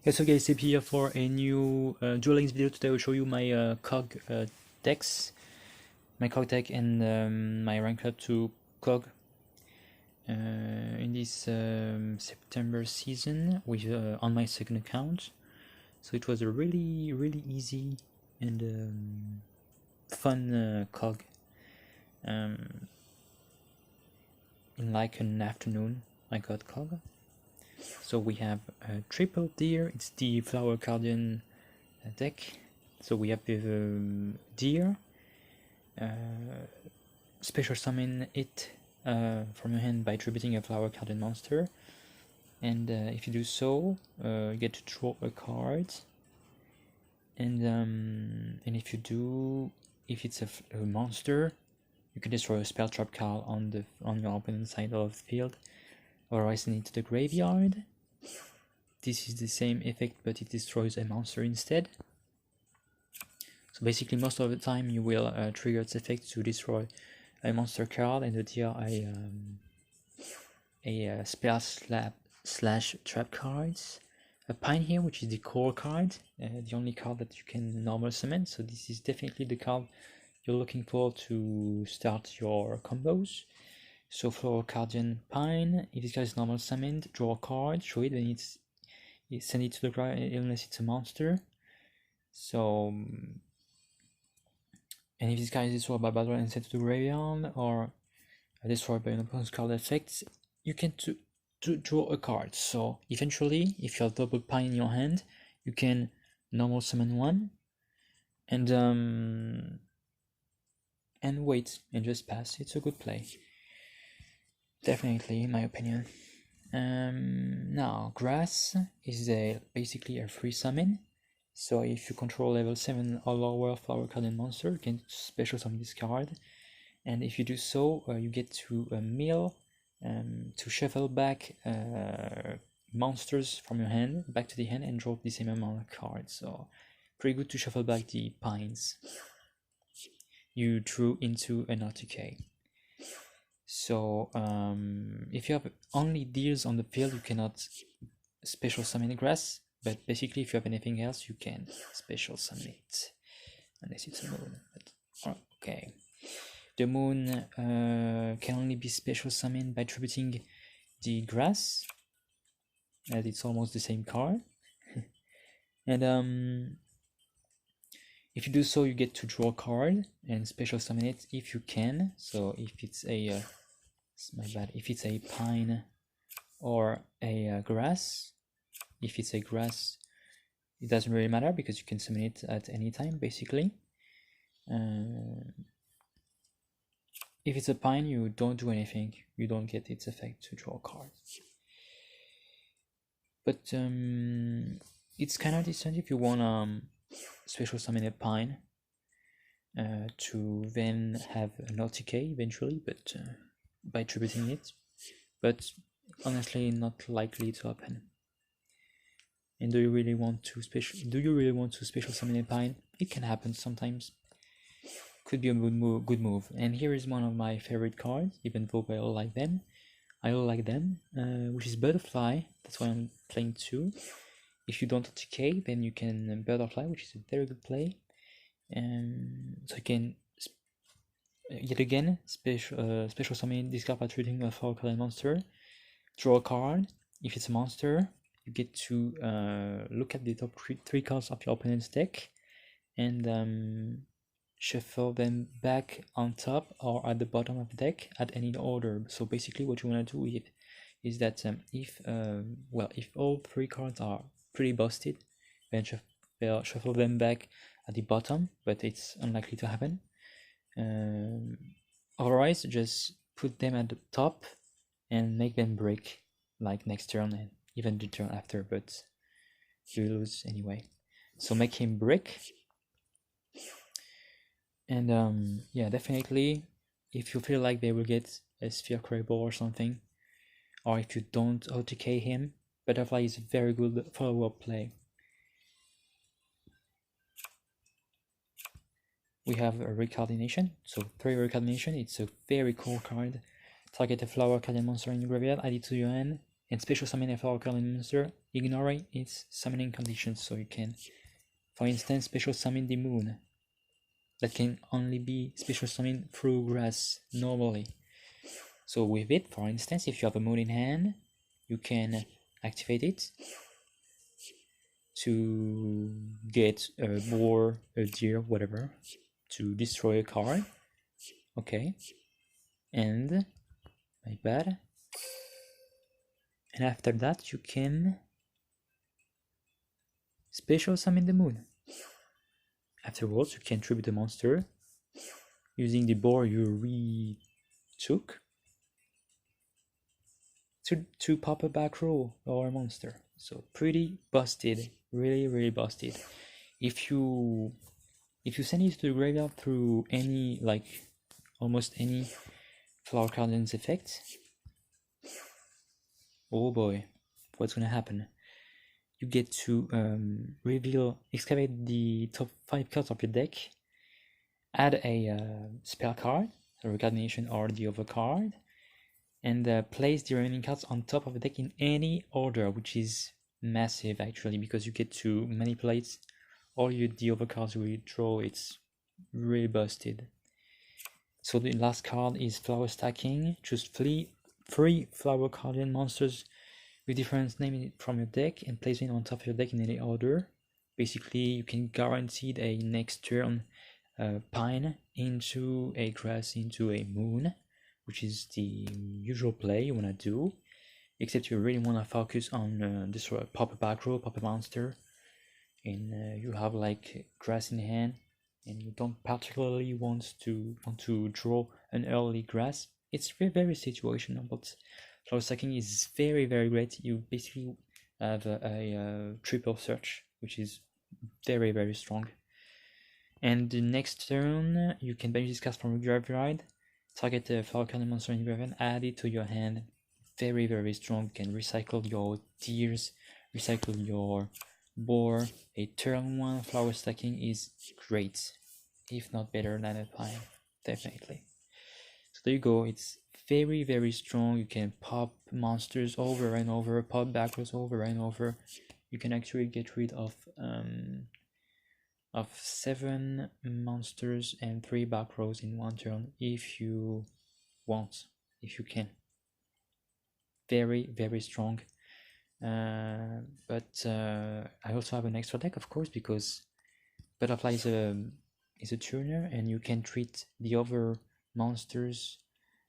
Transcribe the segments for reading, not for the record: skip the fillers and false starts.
Hey, so guys, Sip here for a new Duel video. Today I will show you my COG decks, my COG deck and my rank up to COG in this September season with on my second account. So it was a really easy and fun COG in like an afternoon. I got COG. So we have a triple deer. It's the flower cardian deck. So we have the deer, special summon it from your hand by tributing a flower cardian monster, and if you do so, you get to draw a card. And if it's a monster, you can destroy a spell trap card on your opponent's side of the field, otherwise send it to the graveyard. This is the same effect, but it destroys a monster instead. So basically, most of the time you will trigger its effect to destroy a monster card and deal a spell slash trap cards. A Pine here, which is the core card, the only card that you can normal summon. So this is definitely the card you're looking for to start your combos. So for Cardian Pine, if this guy is normal summoned, draw a card, show it, then send it to the graveyard unless it's a monster. So, and if this guy is destroyed by battle and sent to the graveyard, or destroyed by an opponent's card effects, you can to draw a card. So eventually, if you have double Pine in your hand, you can normal summon one, and wait and just pass. It's a good play, definitely, in my opinion. Now grass is basically a free summon. So if you control level 7 or lower flower card and monster, you can special summon this card, and if you do so, you get to mill to shuffle back monsters from your hand back to the hand and drop the same amount of cards. So pretty good to shuffle back the pines you drew into an RTK. So if you have only deers on the field, you cannot special summon the grass, but basically if you have anything else, you can special summon it, unless it's a moon. But okay, the moon can only be special summoned by tributing the grass, as it's almost the same card. And if you do so, you get to draw a card and special summon it if you can. So if it's a if it's a pine or a grass, if it's a grass, it doesn't really matter because you can summon it at any time, basically. If it's a pine, you don't do anything. You don't get its effect to draw a card. But it's kind of decent if you want special summon a pine to then have an OTK eventually, but by tributing it. But honestly, not likely to happen. And do you really want to special summon a pine? It can happen sometimes. Could be a good move. And here is one of my favorite cards, even though I all like them. Which is Butterfly. That's why I'm playing 2. If you don't TK, then you can Butterfly, which is a very good play. So you can yet again special summon this card by treating a 4-card monster. Draw a card. If it's a monster, you get to look at the top 3 cards of your opponent's deck and shuffle them back on top or at the bottom of the deck at any order. So basically what you want to do is that if all 3 cards are pretty busted, then shuffle them back at the bottom, but it's unlikely to happen. Otherwise, just put them at the top and make them break like next turn and even the turn after, but you lose anyway. So make him break. And yeah, definitely, if you feel like they will get a Sphere Crable or something, or if you don't OTK him, Butterfly is a very good follow-up play. We have a Recoordination, so 3 Recoordination. It's a very cool card. Target a flower card and monster in your graveyard, add it to your hand, And special summon a flower cardian monster, ignoring its summoning conditions. So you can, for instance, special summon the moon. That can only be special summoned through grass normally. So with it, for instance, if you have a moon in hand, you can activate it to get a boar, a deer, whatever, to destroy a card. Okay. And my bad. And after that, you can special summon the moon. Afterwards, you can tribute the monster using the boar you retook to pop a back row or a monster. So pretty busted, really busted. If you send it to the graveyard through any, like almost any flower cardians effect, oh boy, what's gonna happen? You get to excavate the top 5 cards of your deck, add a spell card, a recognition or the other card, and place the remaining cards on top of the deck in any order, which is massive actually, because you get to manipulate all the other cards you draw. It's really busted. So the last card is flower stacking. Choose three flower cardian monsters with different names from your deck and place them on top of your deck in any order. Basically, you can guarantee a next turn pine into a grass into a moon, which is the usual play you want to do, except you really want to focus on destroy pop a back row, pop a monster, and you have like grass in hand, and you don't particularly want to draw an early grass. It's very situational, but flower stacking is very great. You basically have a triple search, which is very strong. And the next turn, you can banish this card from your graveyard, target a flower cardian monster in your graveyard, add it to your hand. Very strong. You can recycle your deers, recycle your boar. A turn 1 flower stacking is great, if not better than a pine, definitely. So there you go. It's very strong. You can pop monsters over and over, pop backwards over and over. You can actually get rid of 7 monsters and 3 back rows in one turn if you want, if you can. Very strong. But I also have an extra deck, of course, because Butterfly is a tuner, and you can treat the other monsters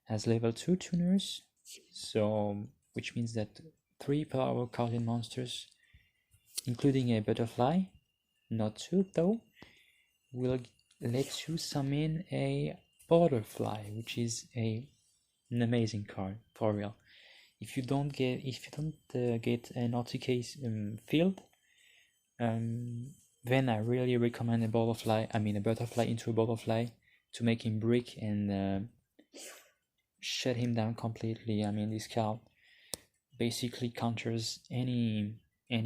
as level 2 tuners. So, which means that 3 flower cardian monsters, including a Butterfly, not 2 though, will let you summon a Butterfly, which is an amazing card for real. If you don't get an RTK field, then I really recommend a Butterfly into a Butterfly to make him brick and shut him down completely. I mean, this card basically counters any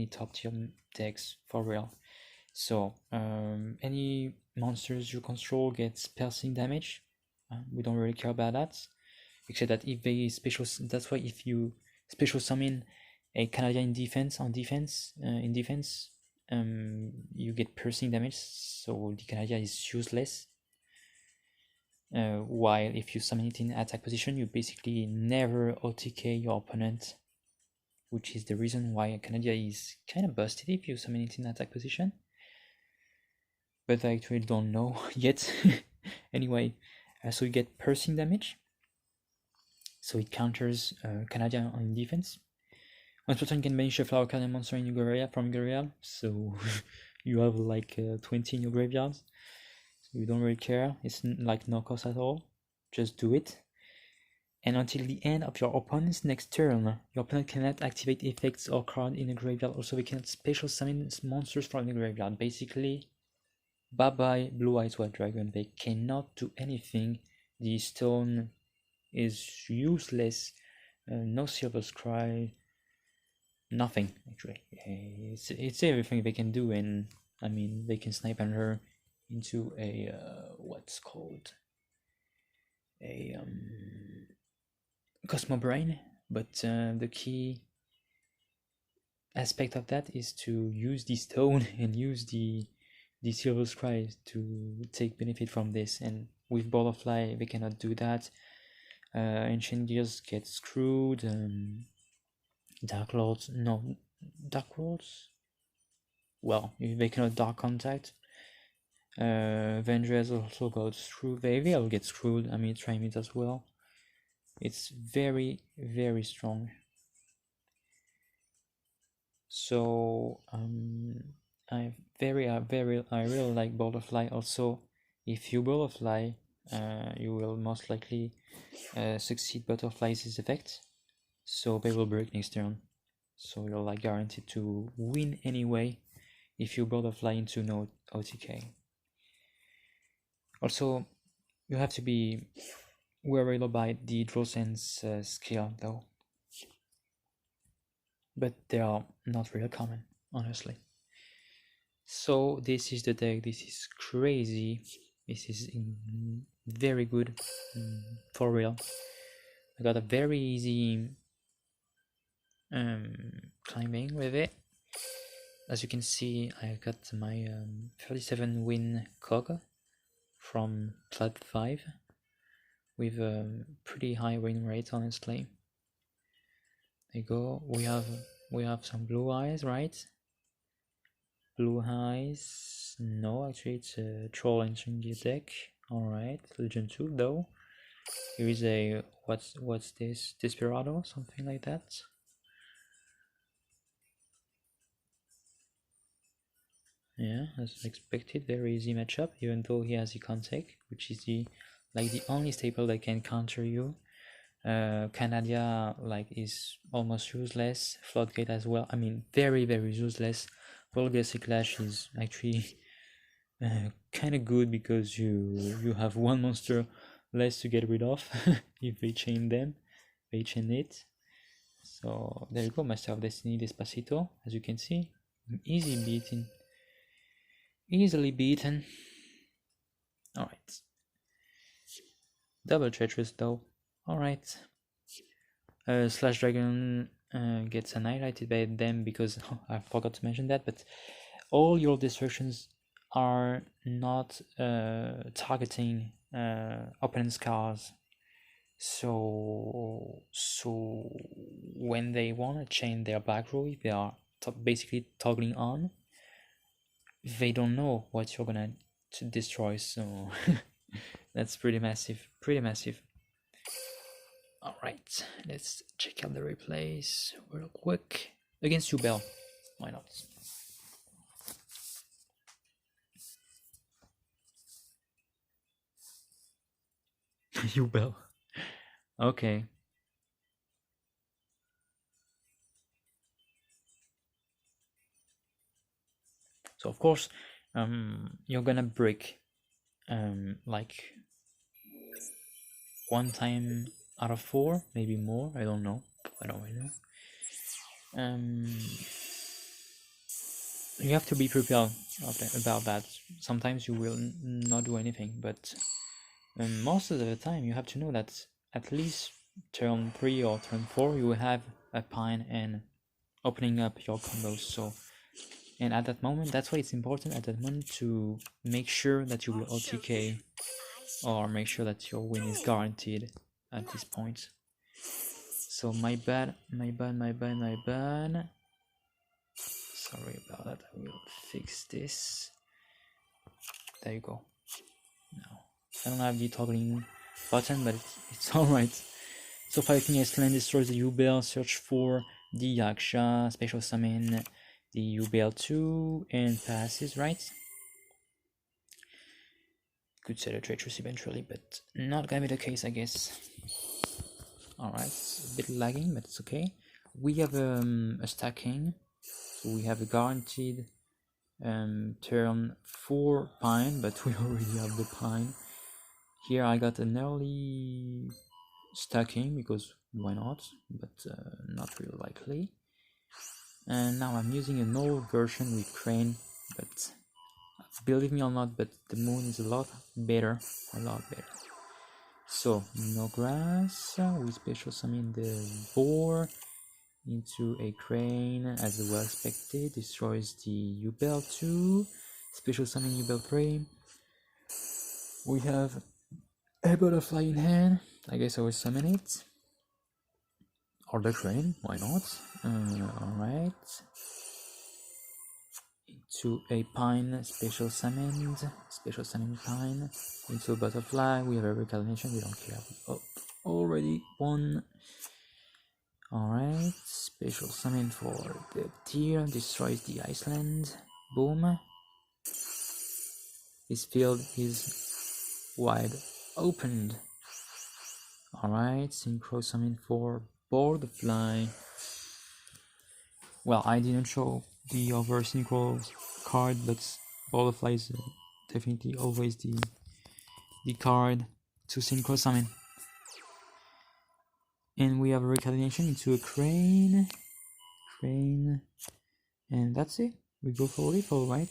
top tier decks for real. So any monsters you control gets piercing damage. We don't really care about that, except that if they special, that's why if you special summon a Canadian in defense, you get piercing damage, so the Canadian is useless. While if you summon it in attack position, you basically never OTK your opponent, which is the reason why Canada is kind of busted if you summon it in attack position. But I actually don't know yet. Anyway, so you get piercing damage, so it counters Canada on defense. One person can banish a flower cardian monster in your graveyard from graveyard, so you have like 20 in your graveyard. So you don't really care. It's like no cost at all. Just do it. And until the end of your opponent's next turn, your opponent cannot activate effects or cards in the graveyard. Also, they cannot special summon monsters from the graveyard. Basically, bye-bye Blue Eyes White Dragon. They cannot do anything. The stone is useless. No Silver Scry. Nothing, actually. It's everything they can do, and I mean, they can snipe on her into a, what's called a Cosmo Brain, but the key aspect of that is to use the stone and use the silver scribe to take benefit from this. And with butterfly, they cannot do that. Ancient gears get screwed. Dark lords, no, dark lords. Well, they cannot dark contact. Avengers also got screwed. They will get screwed. I mean, Trimid as well. It's very, very strong. So I really like butterfly. Also, if you butterfly, you will most likely succeed butterfly's effect. So they will break next turn. So you're like guaranteed to win anyway if you butterfly into no OTK. Also, you have to be worried about the draw sense skill though. But they are not real common, honestly. So this is the deck. This is crazy. This is very good, for real. I got a very easy climbing with it. As you can see, I got my 37 win cog from Club 5 with a pretty high win rate, honestly. There you go. We have some blue eyes, right? Blue eyes. No, actually it's a troll entering the deck. Alright, Legion 2 though. Here is a what's this? Desperado, something like that. Yeah, as expected, very easy matchup, even though he has the contact, which is the only staple that can counter you. Canadia is almost useless. Floodgate as well. I mean, very useless. Vulgar Clash is actually kind of good because you have one monster less to get rid of if they chain them. They chain it. So there you go, Master of Destiny Despacito. As you can see, easily beaten. Alright. Double treacherous though. Alright. Slash Dragon gets annihilated by them because I forgot to mention that, but all your destructions are not targeting opponent's cars. So when they want to chain their back row, if they are basically toggling on, they don't know what you're gonna destroy. So that's pretty massive. Alright, let's check out the replays real quick. Against Duel, why not? Duel. Okay. So of course, you're gonna break like 1 time out of 4, maybe more. I don't know. I don't really know. You have to be prepared about that. Sometimes you will not do anything, but most of the time you have to know that at least turn 3 or turn 4 you will have a pine and opening up your combos. So, and at that moment, that's why it's important at that moment to make sure that you will OTK or make sure that your win is guaranteed at this point. So my bad. Sorry about that. I will fix this. There you go. No, I don't have the toggling button, but it's alright. So Fighting Iceland destroys the U-Bell, search for the Yaksha, special summon the U-Bell 2, and passes, right? Could set a treacherous eventually, but not gonna be the case, I guess. Alright, it's a bit lagging, but it's okay. We have a stacking, so we have a guaranteed turn 4 pine, but we already have the pine. Here I got an early stacking because why not, but not really likely. And now I'm using an old version with crane, but believe me or not, but the moon is a lot better. So no grass, we special summon the boar, into a crane, as well expected. Destroys the U-Bell 2. Special summon U-Bell 3. We have a butterfly in hand. I guess I will summon it. Or the crane, why not? Alright. Into a pine, special summon pine. Into a butterfly, we have a recalculation, we don't care. Oh, already won. Alright, special summon for the deer, destroys the Iceland. Boom. His field is wide opened. Alright, synchro summon for butterfly. Well, I didn't show the other synchro card, but butterfly is definitely always the card to synchro summon. And we have a recalculation into a crane, and that's it. We go for refill, right?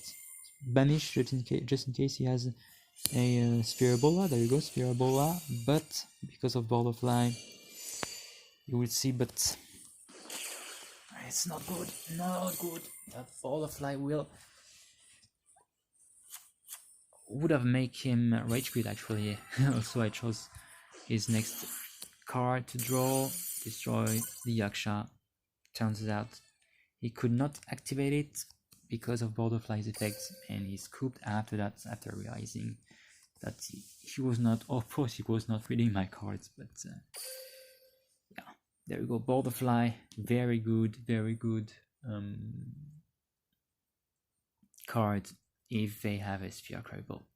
Banish just in case he has a Spherobola. There you go, Spherobola. But because of butterfly, you will see. But it's not good. That butterfly would have made him rage quit actually. Also, I chose his next card to draw, destroy the Yaksha. Turns out he could not activate it because of butterfly's effects, and he scooped after that, after realizing that he was not, of course he was not reading my cards, but yeah, there we go. Butterfly, very good card if they have a Sphere Crable.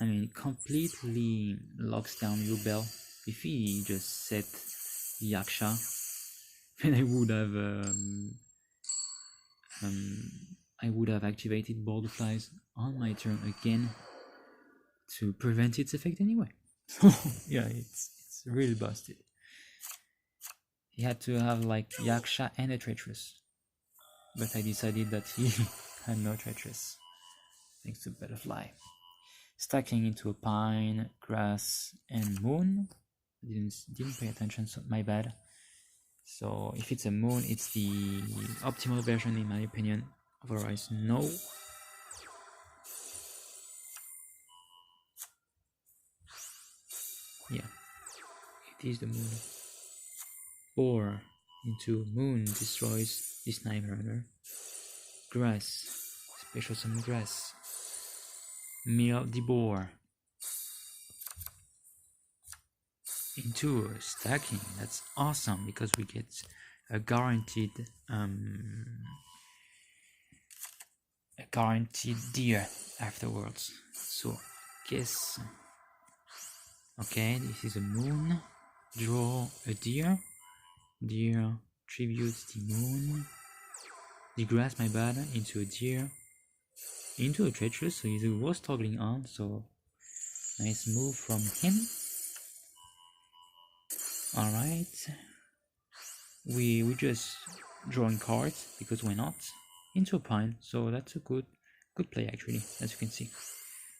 I mean, completely locks down U-Bell. If he just set Yaksha, then I would have activated butterflies on my turn again to prevent its effect anyway. Yeah, it's really busted. He had to have like Yaksha and a Treacherous, but I decided that he had no Treacherous thanks to butterfly. Stacking into a pine, grass, and moon. Didn't pay attention, so my bad. So if it's a moon, it's the optimal version in my opinion. Otherwise, no. Yeah, it is the moon. Or into moon destroys this Night Runner. Grass, special summon grass. Mill the boar. Into stacking, that's awesome because we get a guaranteed deer afterwards. So guess, okay, this is a moon. Draw a deer. Deer tributes the moon. The grass, my bad, into a deer. Into a treacherous, so he was toggling on, so nice move from him. Alright. We just drawing cards, because why not? Into a pine, so that's a good play actually, as you can see.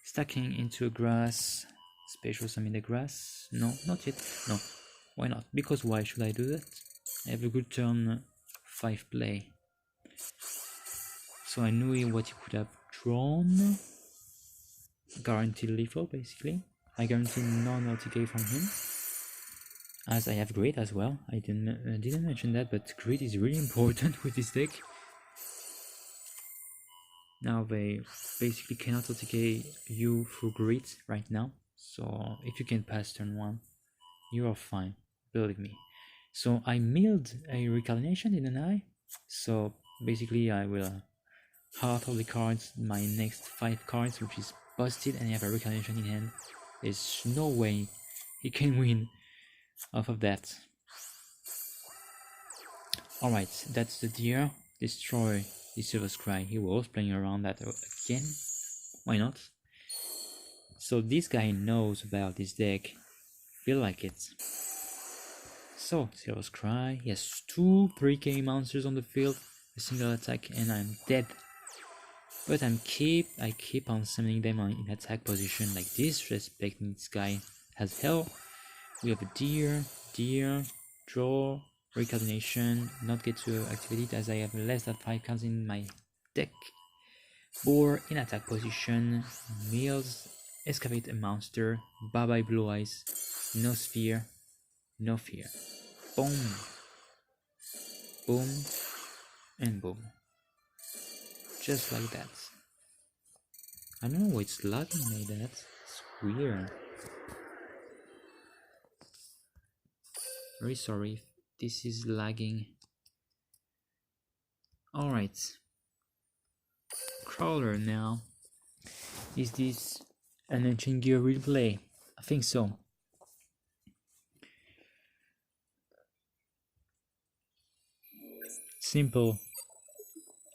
Stacking into a grass, special summon the grass. No, not yet. No, why not? Because why should I do that? I have a good turn 5 play. So I knew what he could have drawn. Guaranteed lethal, basically. I guarantee non-LTK from him. As I have grit as well. I didn't mention that, but grit is really important with this deck. Now they basically cannot LTK you through grit right now. So if you can pass turn 1, you are fine, believe me. So I milled a recalculation, didn't I? So basically I will half of the cards, my next 5 cards, which is busted, and I have a recalculation in hand. There's no way he can win off of that. Alright, that's the deer. Destroy the Silver Scry. He was playing around that again. Why not? So this guy knows about this deck. Feel like it. So, Silver Scry. He has 2 3k monsters on the field. A single attack and I'm dead. But I keep on summoning them in attack position, like disrespecting this guy as hell. We have a deer, deer, draw, recoordination, not get to activate it as I have less than 5 cards in my deck. Boar in attack position, mills, excavate a monster, bye bye blue eyes, no sphere, no fear. Boom, boom, and boom. Just like that. I don't know why it's lagging like that. It's weird. Very sorry if this is lagging. Alright. Crawler now. Is this an Ancient Gear replay? I think so. Simple.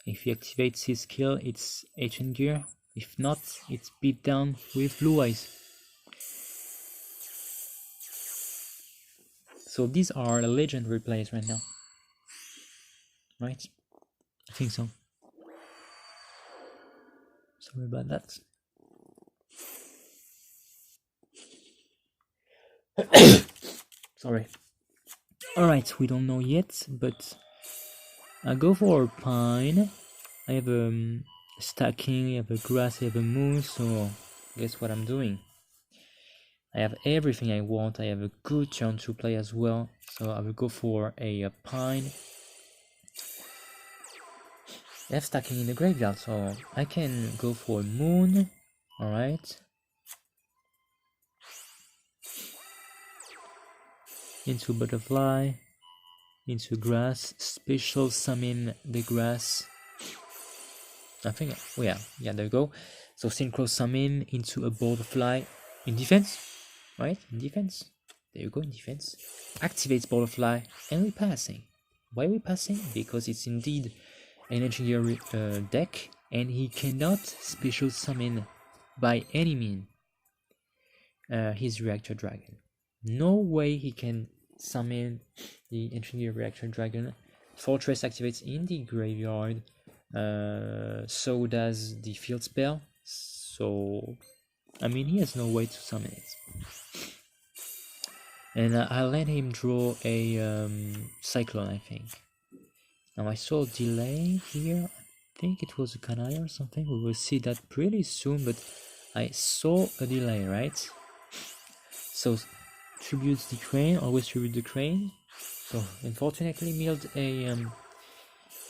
If he activates his skill, it's Ancient Gear. If not, it's beat down with blue eyes. So these are legendary plays right now. Right? I think so. Sorry about that. Sorry. Alright, we don't know yet, but I go for a pine. I have a stacking, I have a grass, I have a moon, so guess what I'm doing? I have everything I want. I have a good turn to play as well, so I will go for a pine. I have stacking in the graveyard, so I can go for a moon. Alright. Into butterfly, into grass, special summon the grass. I think, oh yeah, there you go. So synchro summon into a butterfly in defense, right? In defense. There you go, in defense. Activates butterfly, and we're passing. Why are we passing? Because it's indeed an engineer deck, and he cannot special summon by any means his reactor dragon. No way he can summon the engineer reactor dragon. Fortress activates in the graveyard. So does the field spell. So I mean, he has no way to summon it. And I let him draw a cyclone, I think. Now I saw a delay here. I think it was a canary or something. We will see that pretty soon, but I saw a delay, right? So tributes the crane, always tribute the crane. So unfortunately milled a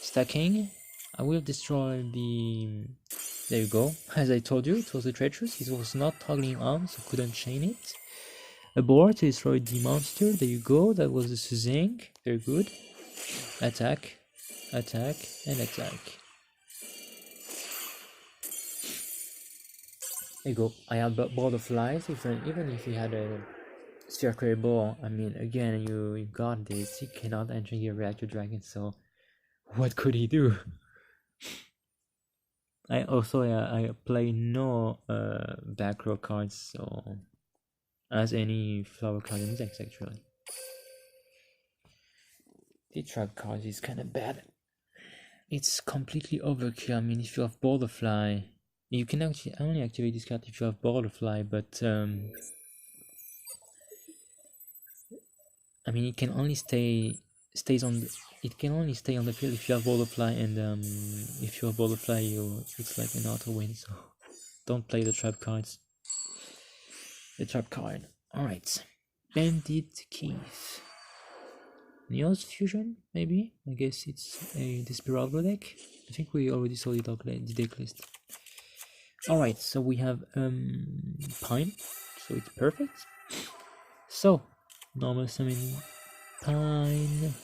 stacking. I will destroy the... There you go. As I told you, it was a treacherous. It was not toggling on, so couldn't chain it. A board to destroy the monster. There you go. That was a Suzanne. Very good. Attack, attack, and attack. There you go. I had butterflies. Even if he had a sphere ball, I mean, again, you got this. He cannot engineer reactor dragon, so what could he do? I play no back row cards, so as any flower card in decks actually. The trap card is kind of bad. It's completely overkill. I mean, if you have butterfly, you can actually only activate this card if you have butterfly, but I mean, it can only stays on the, it can only stay on the field if you have butterfly, and if you have butterfly, it's like an auto win. So don't play the trap cards. The trap card. All right, Bandit Keith. Neos Fusion, maybe? I guess it's a Desperado deck. I think we already saw the deck list. Alright, so we have Pine, so it's perfect. So, normal summon Pine.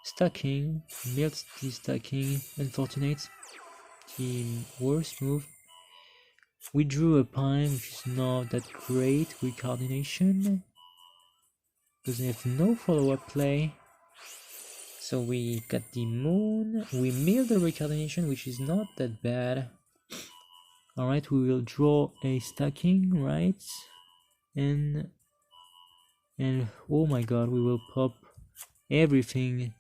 Stacking, melts the stacking, unfortunate. The worst move. We drew a Pine, which is not that great with coordination. Doesn't have no follow-up play. So we got the moon. We milled the recoordination, which is not that bad. Alright, we will draw a stacking, right? And oh my god, we will pop everything.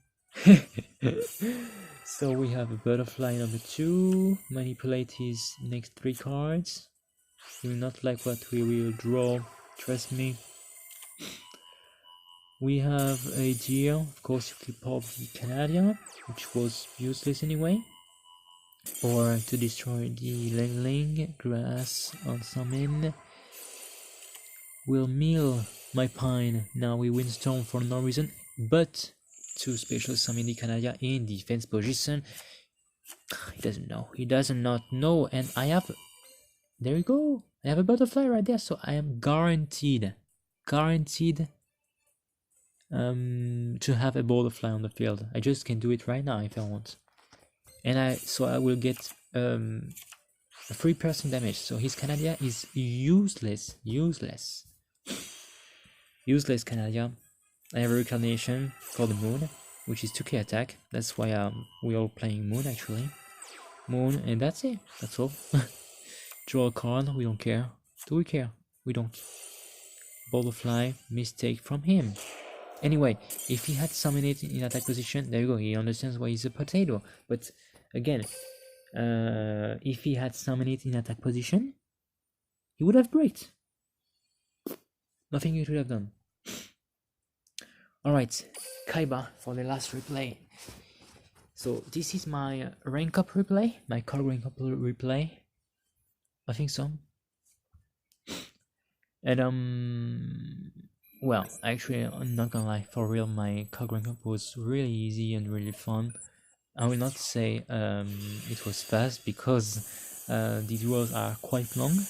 So we have a butterfly number 2. Manipulate his next 3 cards. You will not like what we will draw, trust me. We have a deal. Of course, you keep up the Canadian, which was useless anyway. Or to destroy the Ling grass on summon. We'll mill my pine. Now we windstorm for no reason, but to special summon the Canada in defense position. He doesn't know. He does not know, and I have. There you go. I have a butterfly right there, so I am guaranteed to have a butterfly on the field. I just can do it right now if I want, and I will get 3% damage. So his Canada is useless. Useless Canada. I have a reincarnation for the moon, which is 2k attack. That's why we are playing moon actually. Moon, and that's it. That's all. Draw a card. We don't care. Do we care? We don't. Butterfly, mistake from him. Anyway, if he had summoned it in attack position, there you go. He understands why he's a potato. But again, if he had summoned it in attack position, he would have breaked. Nothing he could have done. Alright, Kaiba for the last replay. So this is my rank up replay, my card rank up replay. I think so. And well, actually, I'm not gonna lie, for real, my card rank up was really easy and really fun. I will not say it was fast because the duels are quite long,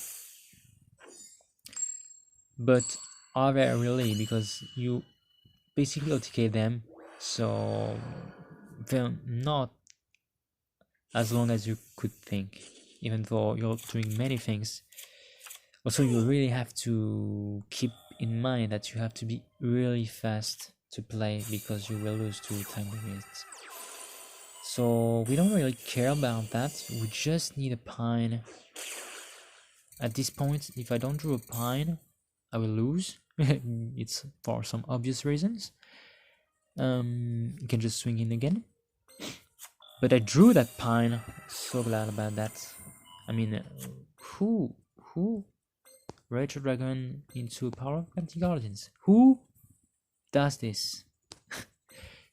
but are they really? Because you basically OTK them, so they're not as long as you could think, even though you're doing many things. Also, you really have to keep in mind that you have to be really fast to play because you will lose to time limits. So we don't really care about that. We just need a pine. At this point, if I don't draw a pine, I will lose. It's for some obvious reasons. You can just swing in again. But I drew that pine. So glad about that. I mean, who Rachel Dragon into power of anti-guardians? Who does this?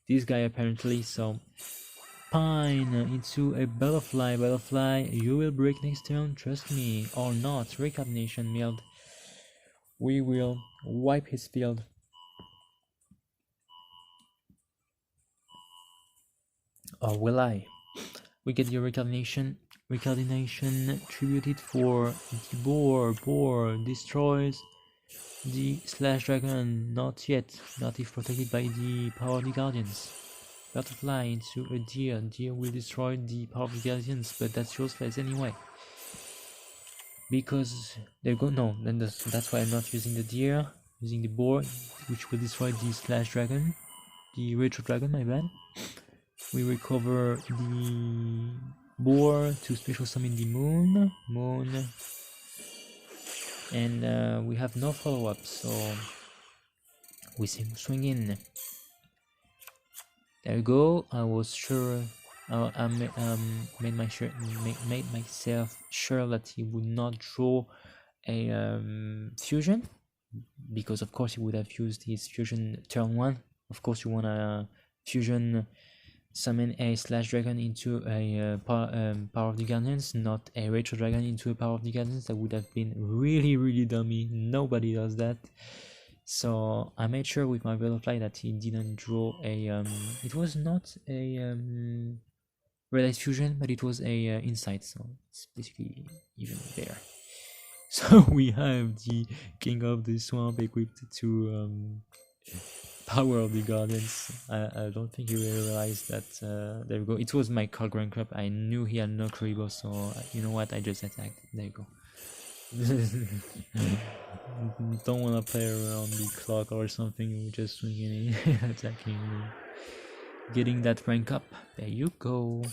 This guy apparently. So pine into a butterfly. You will break next turn, trust me, or not. Recognition milled. We will wipe his field. Or will I? We get your recognition tributed for the boar destroys the slash dragon. Not yet, not if protected by the power of the guardians. Butterfly into a deer. Deer will destroy the power of the guardians, but that's useless anyway. Because there go no, then that's why I'm not using the deer, using the boar, which will destroy the slash dragon, the retro dragon, my bad. We recover the boar to special summon the moon, and we have no follow-up, so we swing in. There you go. I was sure. I made myself sure that he would not draw a fusion, because of course he would have used his fusion turn 1. Of course you wanna fusion summon a slash dragon into a power of the guardians, not a retro dragon into a power of the guardians. That would have been really dummy. Nobody does that. So I made sure with my butterfly that he didn't draw a it was not a red light fusion, but it was a insight, so it's basically even there. So we have the King of the Swamp equipped to power of the guardians. I don't think he realized that. There we go. It was my card rank up. I knew he had no Karibo, so you know what, I just attacked. There you go. Don't wanna play around the clock or something. We just swinging in, attacking, getting that rank up. There you go.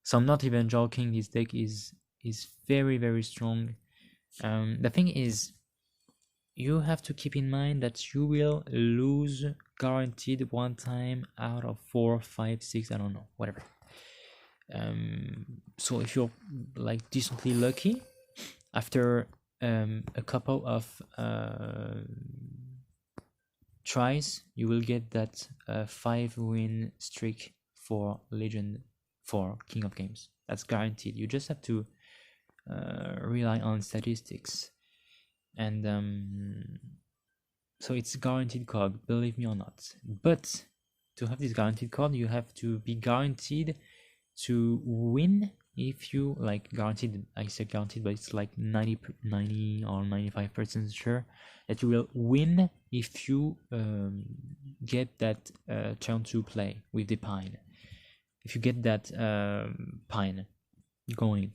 So I'm not even joking. This deck is very strong. The thing is, you have to keep in mind that you will lose guaranteed 1 time out of 4, 5, 6. I don't know, whatever. So if you're like decently lucky, after a couple of tries, you will get that 5-win streak for Legend, for King of Games. That's guaranteed. You just have to rely on statistics, and so it's guaranteed card, believe me or not. But to have this guaranteed card, you have to be guaranteed to win. If you like guaranteed, I said guaranteed, but it's like 90 or 95% sure that you will win if you get that turn 2 play with the Pine. If you get that Pine going.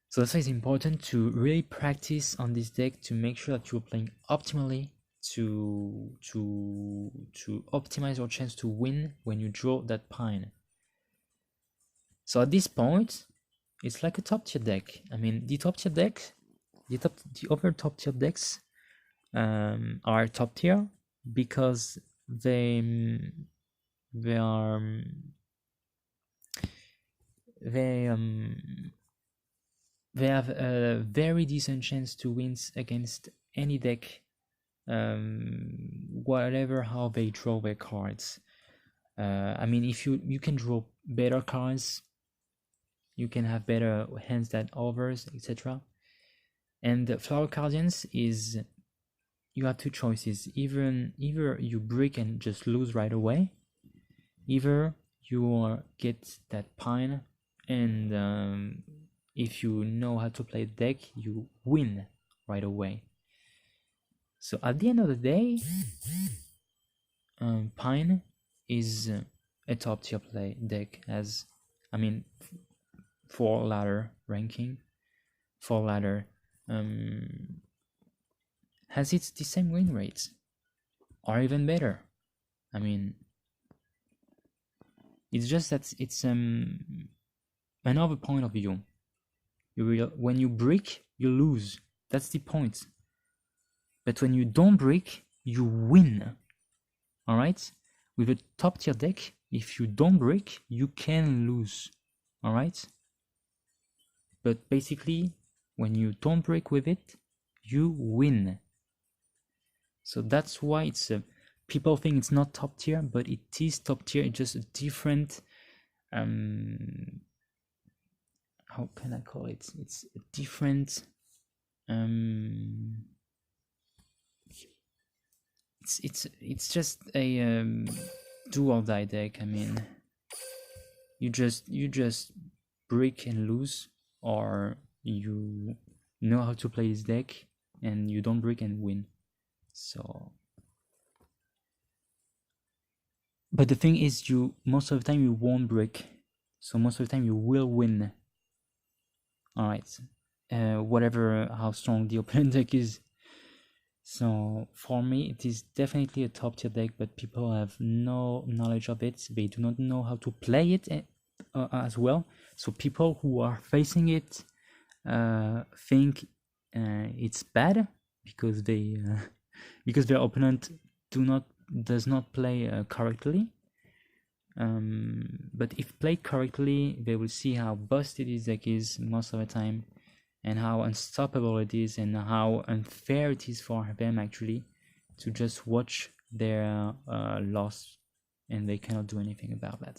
So that's why it's important to really practice on this deck to make sure that you're playing optimally to optimize your chance to win when you draw that Pine. So at this point, it's like a top tier deck. I mean, the top tier decks, the other top tier decks are top tier because they have a very decent chance to win against any deck, whatever how they draw their cards. I mean, if you can draw better cards, you can have better hands than others, etc. And the Flower Cardians is, you have two choices. Either you brick and just lose right away, either you get that Pine, and if you know how to play the deck, you win right away. So at the end of the day, Pine is a top tier play deck, as I mean, 4 ladder ranking, 4 ladder has it's the same win rates, or even better. I mean, it's just that it's another point of view. When you brick, you lose. That's the point. But when you don't brick, you win. All right. With a top tier deck, if you don't brick, you can lose. All right. But basically, when you don't break with it, you win. So that's why it's people think it's not top tier, but it is top tier. It's just a different how can I call it? It's a different it's just a do or die deck. I mean, you just break and lose, or you know how to play this deck and you don't break and win. So, but the thing is, you most of the time you won't break, so most of the time you will win. All right, whatever how strong the opponent deck is. So for me, it is definitely a top tier deck, but people have no knowledge of it. They do not know how to play it as well. So people who are facing it think it's bad because they because their opponent does not play correctly. But if played correctly, they will see how busted this deck is most of the time, and how unstoppable it is, and how unfair it is for them actually to just watch their loss, and they cannot do anything about that.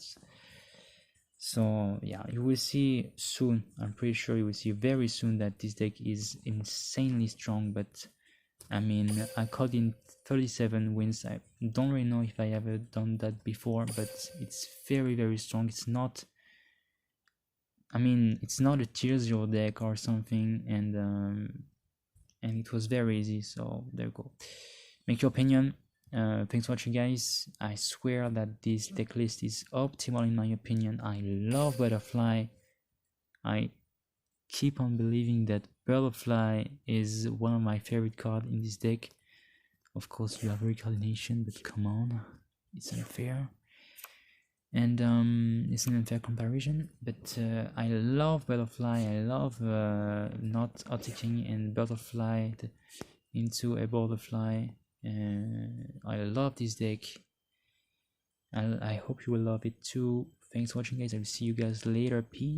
So yeah, you will see soon, I'm pretty sure you will see very soon that this deck is insanely strong. But I mean, I called in 37 wins. I don't really know if I ever done that before, but it's very, very strong. It's not, I mean, it's not a tier 0 deck or something, and it was very easy. So there you go. Make your opinion. Thanks for watching, guys. I swear that this deck list is optimal in my opinion. I love Butterfly. I keep on believing that Butterfly is one of my favorite cards in this deck. Of course, you have Recoordination, but come on, it's unfair. And it's an unfair comparison, but I love Butterfly. I love not opticking and Butterfly into a Butterfly. I love this deck. I hope you will love it too. Thanks for watching, guys. I will see you guys later. Peace.